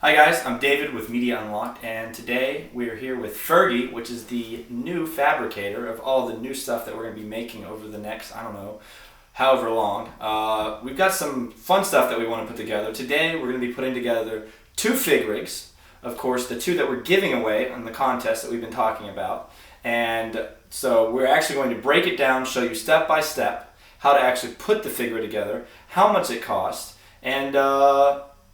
Hi guys, I'm David with Media Unlocked, and today we are here with Fergie, which is the new fabricator of all the new stuff that we're going to be making over the next, I don't know, however long. We've got some fun stuff that we want to put together. Today we're going to be putting together two fig rigs, of course, the two that we're giving away on the contest that we've been talking about. And so we're actually going to break it down, show you step by step how to actually put the fig rig together, how much it costs, and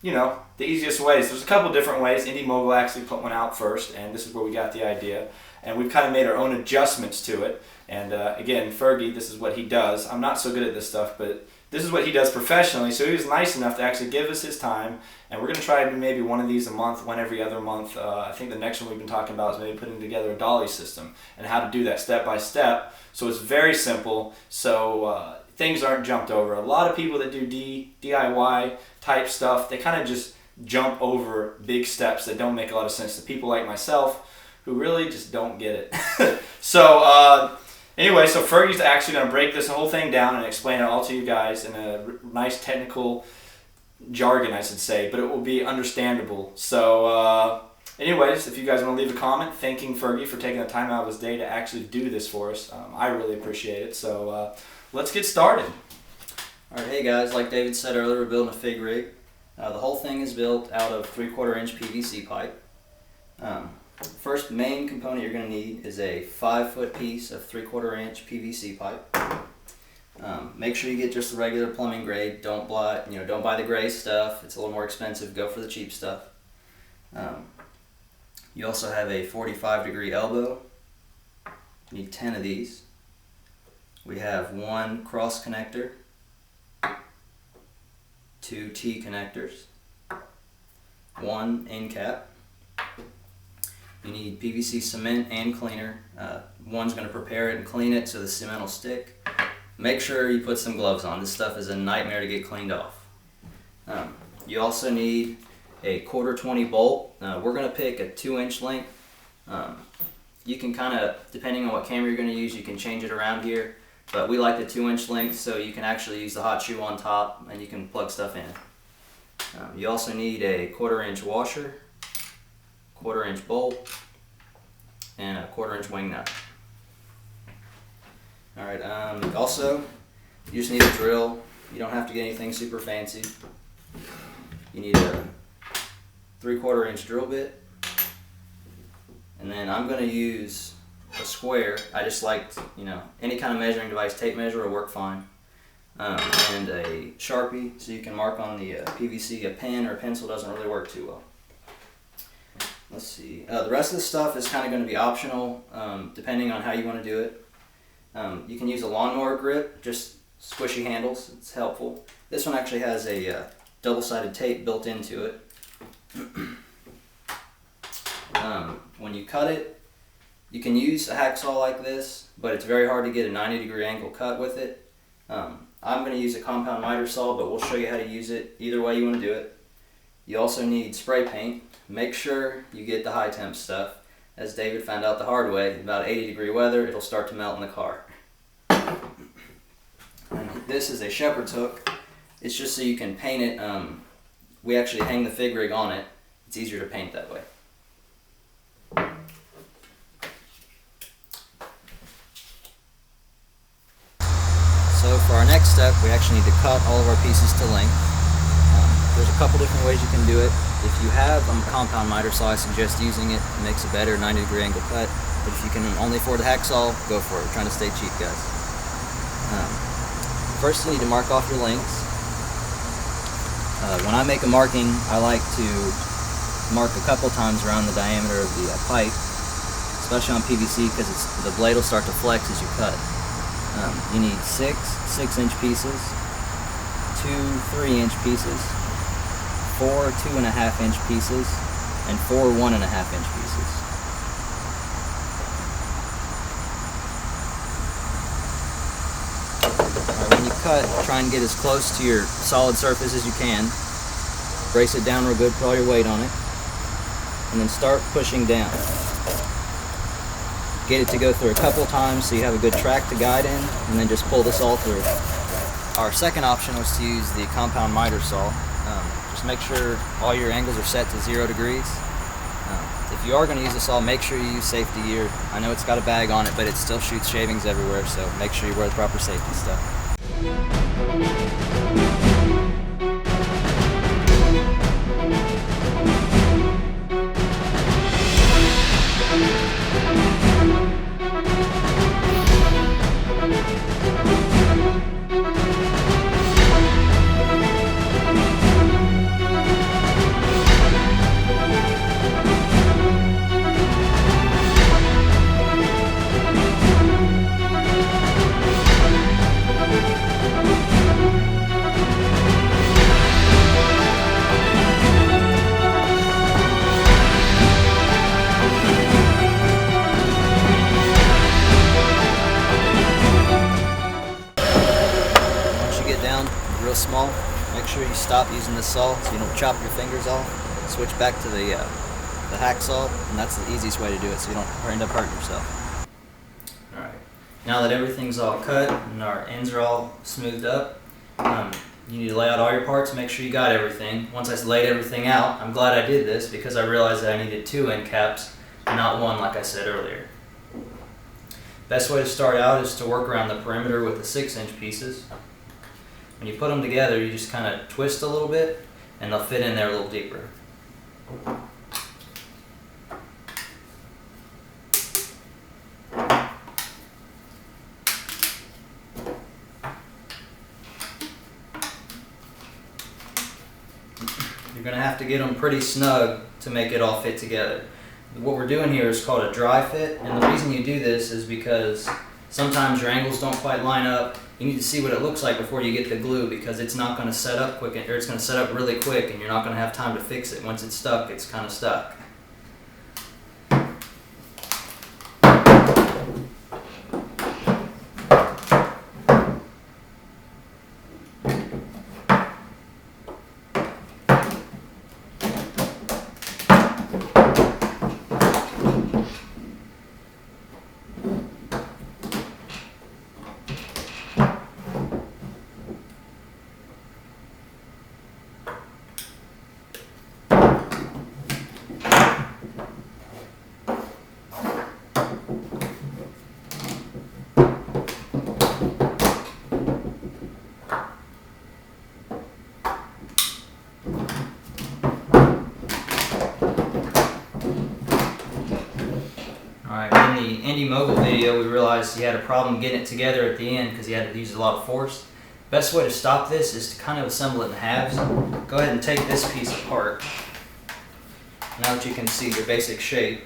you know, the easiest ways. There's a couple different ways. Indie Mogul actually put one out first, and this is where we got the idea. And we've kind of made our own adjustments to it. And again, Fergie, this is what he does. I'm not so good at this stuff, but this is what he does professionally. So he was nice enough to actually give us his time. And we're going to try to do maybe one of these a month, one every other month. I think the next one we've been talking about is maybe putting together a dolly system and how to do that step by step. So it's very simple. So things aren't jumped over. A lot of people that do DIY type stuff, they kind of just jump over big steps that don't make a lot of sense to people like myself who really just don't get it. So anyway, so Fergie's actually going to break this whole thing down and explain it all to you guys in a nice technical jargon, I should say, but it will be understandable. So anyways, if you guys want to leave a comment thanking Fergie for taking the time out of his day to actually do this for us, I really appreciate it. So let's get started. Alright, hey guys, like David said earlier, we're building a fig rig. The whole thing is built out of 3/4 inch PVC pipe. First main component you're going to need is a 5-foot piece of 3/4 inch PVC pipe. Make sure you get just the regular plumbing grade. Don't buy the gray stuff. It's a little more expensive. Go for the cheap stuff. You also have a 45-degree elbow. You need 10 of these. We have one cross connector, 2 T connectors, one end cap. You need PVC cement and cleaner. One's going to prepare it and clean it so the cement will stick. Make sure you put some gloves on. This stuff is a nightmare to get cleaned off. You also need a 1/4-20 bolt. We're going to pick a 2-inch length. You can kind of, depending on what camera you're going to use, you can change it around here. But we like the 2-inch length so you can actually use the hot shoe on top and you can plug stuff in. You also need a 1/4 inch washer, 1/4 inch bolt, and a 1/4 inch wing nut. Alright, also you just need a drill. You don't have to get anything super fancy. You need a 3/4 inch drill bit, and then I'm going to use a square. I just liked, any kind of measuring device, tape measure will work fine, and a Sharpie so you can mark on the PVC. A pen or a pencil doesn't really work too well. Let's see, the rest of the stuff is kind of going to be optional depending on how you want to do it. You can use a lawnmower grip, just squishy handles, it's helpful. This one actually has a double-sided tape built into it. When you cut it, you can use a hacksaw like this, but it's very hard to get a 90-degree angle cut with it. I'm going to use a compound miter saw, but we'll show you how to use it either way you want to do it. You also need spray paint. Make sure you get the high temp stuff. As David found out the hard way, about 80-degree weather, it'll start to melt in the car. And this is a Sheperds hook. It's just so you can paint it. We actually hang the fig rig on it. It's easier to paint that way. So for our next step, we actually need to cut all of our pieces to length. There's a couple different ways you can do it. If you have a compound miter saw, I suggest using it. It makes a better 90-degree angle cut. But if you can only afford a hacksaw, go for it. We're trying to stay cheap, guys. First, you need to mark off your lengths. When I make a marking, I like to mark a couple times around the diameter of the pipe, especially on PVC because the blade will start to flex as you cut. You need 6 6-inch pieces, 2 3-inch pieces, 4 2.5-inch pieces, and 4 1.5-inch pieces. Alright, when you cut, try and get as close to your solid surface as you can. Brace it down real good, put all your weight on it, and then start pushing down. Get it to go through a couple times so you have a good track to guide in, and then just pull this all through. Our second option was to use the compound miter saw. just make sure all your angles are set to 0 degrees. If you are going to use a saw, make sure you use safety gear. I know it's got a bag on it, but it still shoots shavings everywhere, so make sure you wear the proper safety stuff. Real small, make sure you stop using the saw so you don't chop your fingers off. Switch back to the hacksaw, and that's the easiest way to do it so you don't end up hurting yourself. Alright, now that everything's all cut and our ends are all smoothed up, you need to lay out all your parts, make sure you got everything. Once I laid everything out, I'm glad I did this because I realized that I needed 2 end caps, not 1 like I said earlier. Best way to start out is to work around the perimeter with the 6-inch pieces. When you put them together, you just kind of twist a little bit and they'll fit in there a little deeper. You're going to have to get them pretty snug to make it all fit together. What we're doing here is called a dry fit, and the reason you do this is because sometimes your angles don't quite line up. You need to see what it looks like before you get the glue because it's not going to set up quick, or it's going to set up really quick and you're not going to have time to fix it. Once it's stuck, it's kind of stuck. In the Indie Mogul video, we realized he had a problem getting it together at the end because he had to use a lot of force. Best way to stop this is to kind of assemble it in halves. Go ahead and take this piece apart. Now that you can see your basic shape.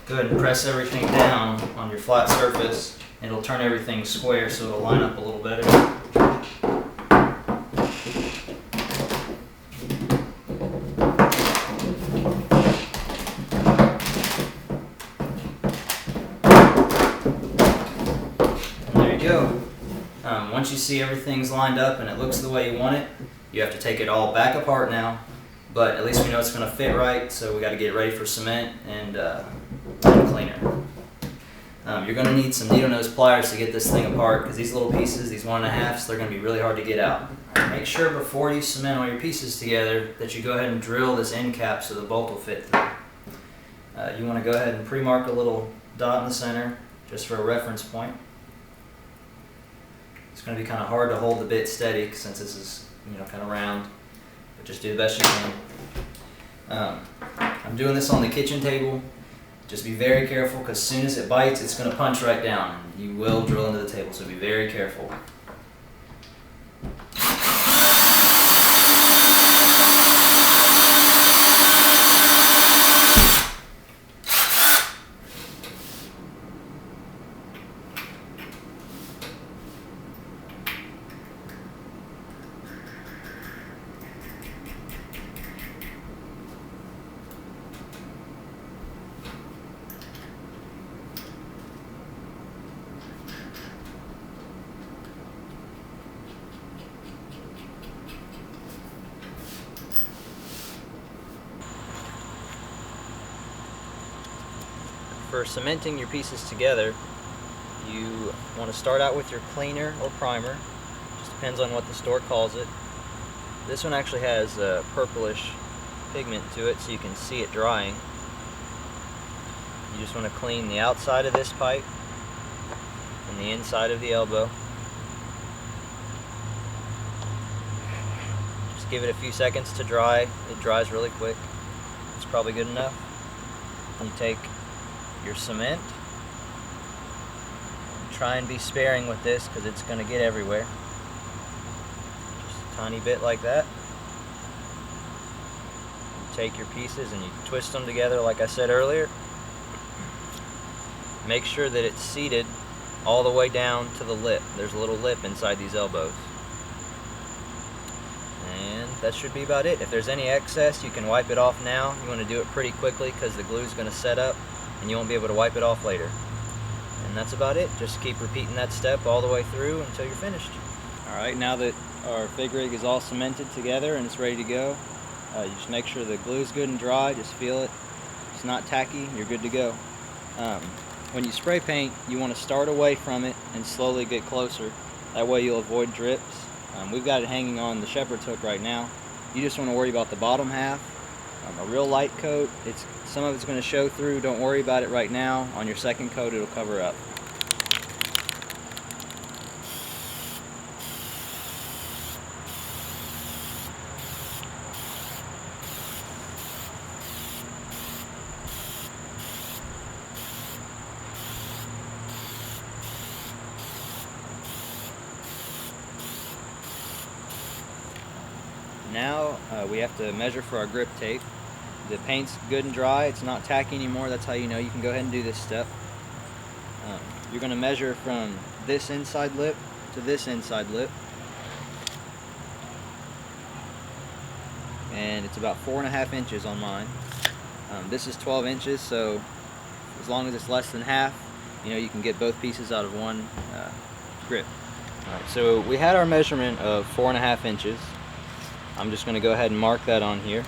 Go ahead and press everything down on your flat surface and it'll turn everything square so it'll line up a little better. And there you go. Once you see everything's lined up and it looks the way you want it, you have to take it all back apart now. But at least we know it's going to fit right, so we got to get ready for cement and cleaner. You're going to need some needle nose pliers to get this thing apart because these little pieces, these 1.5s, they're going to be really hard to get out. Make sure before you cement all your pieces together that you go ahead and drill this end cap so the bolt will fit through. You want to go ahead and pre-mark a little dot in the center just for a reference point. It's going to be kind of hard to hold the bit steady since this is kind of round. Just do the best you can. I'm doing this on the kitchen table. Just be very careful because as soon as it bites, it's going to punch right down. You will drill into the table, so be very careful. for cementing your pieces together, you want to start out with your cleaner or primer. Just depends on what the store calls it. This one actually has a purplish pigment to it, so you can see it drying. You just want to clean the outside of this pipe and the inside of the elbow. Just give it a few seconds to dry. It dries really quick. It's probably good enough. You take your cement. Try and be sparing with this because it's going to get everywhere. Just a tiny bit like that. You take your pieces and you twist them together like I said earlier. Make sure that it's seated all the way down to the lip. There's a little lip inside these elbows. And that should be about it. If there's any excess, you can wipe it off now. You want to do it pretty quickly because the glue is going to set up and you won't be able to wipe it off later. And that's about it. Just keep repeating that step all the way through until you're finished. Alright, now that our fig rig is all cemented together and it's ready to go, you just make sure the glue is good and dry. Just feel it. It's not tacky. You're good to go. When you spray paint, you want to start away from it and slowly get closer. That way you'll avoid drips. We've got it hanging on the Sheperds hook right now. You just want to worry about the bottom half. A real light coat, some of it's going to show through. Don't worry about it right now. On your second coat, it'll cover up. Now we have to measure for our grip tape. The paint's good and dry, it's not tacky anymore. That's how you know you can go ahead and do this step. You're going to measure from this inside lip to this inside lip. And it's about 4.5 inches on mine. This is 12 inches, so as long as it's less than half, you can get both pieces out of one grip. Alright, so we had our measurement of 4.5 inches. I'm just going to go ahead and mark that on here.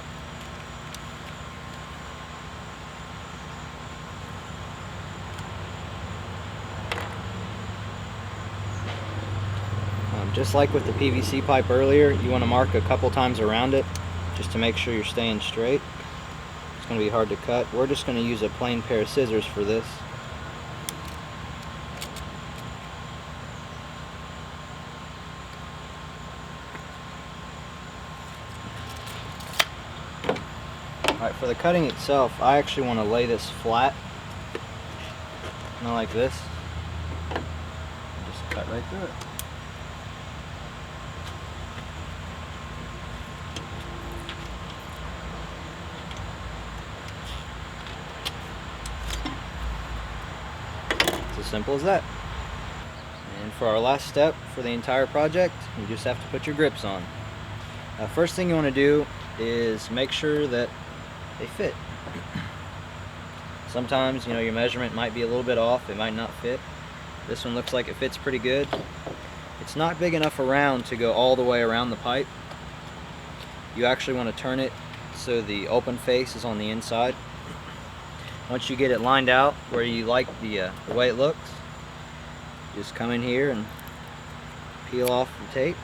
Just like with the PVC pipe earlier, you want to mark a couple times around it just to make sure you're staying straight. It's going to be hard to cut. We're just going to use a plain pair of scissors for this. Alright, for the cutting itself, I actually want to lay this flat, not like this. Just cut right through it. It's as simple as that. And for our last step for the entire project, you just have to put your grips on. First thing you want to do is make sure that they fit. Sometimes, your measurement might be a little bit off. It might not fit. This one looks like it fits pretty good. It's not big enough around to go all the way around the pipe. You actually want to turn it so the open face is on the inside. Once you get it lined out where you like the way it looks, just come in here and peel off the tape.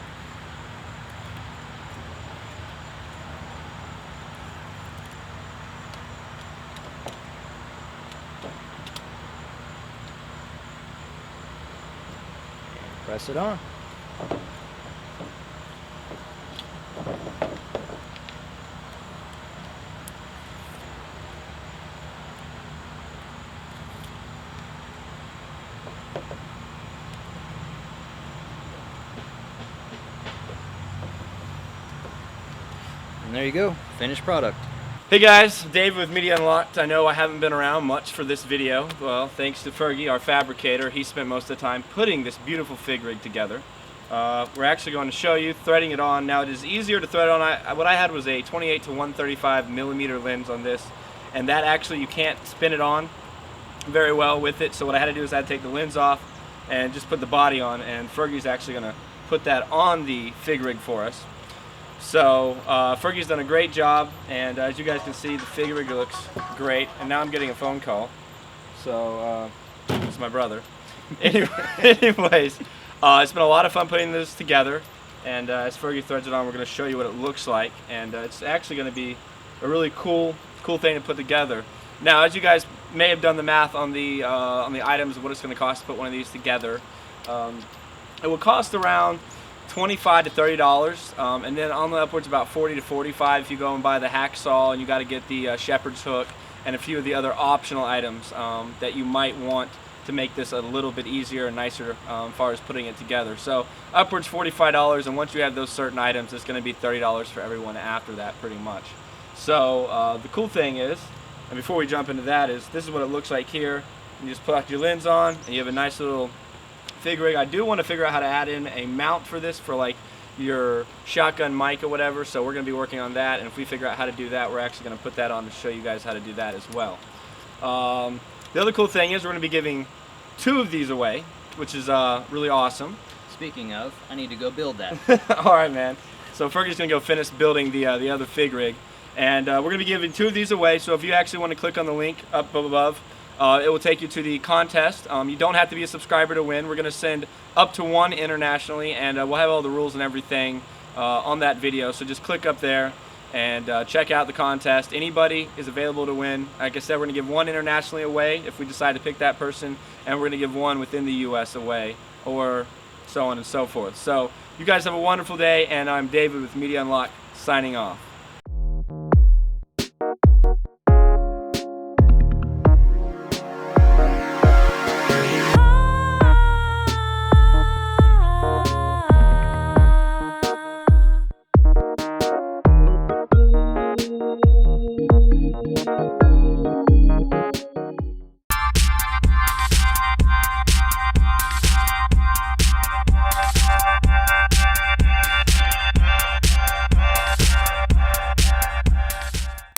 Press it on. And there you go, finished product. Hey guys, Dave with Media Unlocked. I know I haven't been around much for this video. Well, thanks to Fergie, our fabricator. He spent most of the time putting this beautiful fig rig together. We're actually going to show you threading it on. Now it is easier to thread on. What I had was a 28 to 135 millimeter lens on this, and that actually you can't spin it on very well with it. So what I had to do is I had to take the lens off and just put the body on, and Fergie's actually going to put that on the fig rig for us. So Fergie's done a great job, and as you guys can see, the fig rig looks great. And now I'm getting a phone call, So it's my brother. Anyways, it's been a lot of fun putting this together, and as Fergie threads it on, we're going to show you what it looks like, and it's actually going to be a really cool thing to put together. Now, as you guys may have done the math on the items of what it's going to cost to put one of these together, it will cost around $25 to $30, and then on the upwards about $40 to $45 if you go and buy the hacksaw, and you got to get the Sheperds hook and a few of the other optional items that you might want to make this a little bit easier and nicer as far as putting it together. So upwards $45, and once you have those certain items, it's going to be $30 for everyone after that, pretty much. So the cool thing is, and before we jump into that, is this is what it looks like here. You just put your lens on, and you have a nice little fig rig. I do want to figure out how to add in a mount for this for like your shotgun mic or whatever, so we're going to be working on that, and if we figure out how to do that, we're actually going to put that on to show you guys how to do that as well. The other cool thing is we're going to be giving 2 of these away, which is really awesome. Speaking of, I need to go build that. Alright, man. So Fergie's going to go finish building the other fig rig, and we're going to be giving 2 of these away, so if you actually want to click on the link up above, it will take you to the contest. You don't have to be a subscriber to win. We're going to send up to 1 internationally, and we'll have all the rules and everything on that video, so just click up there and check out the contest. Anybody is available to win. Like I said, we're going to give 1 internationally away if we decide to pick that person, and we're going to give 1 within the US away, or so on and so forth. So you guys have a wonderful day, and I'm David with Media Unlocked, signing off.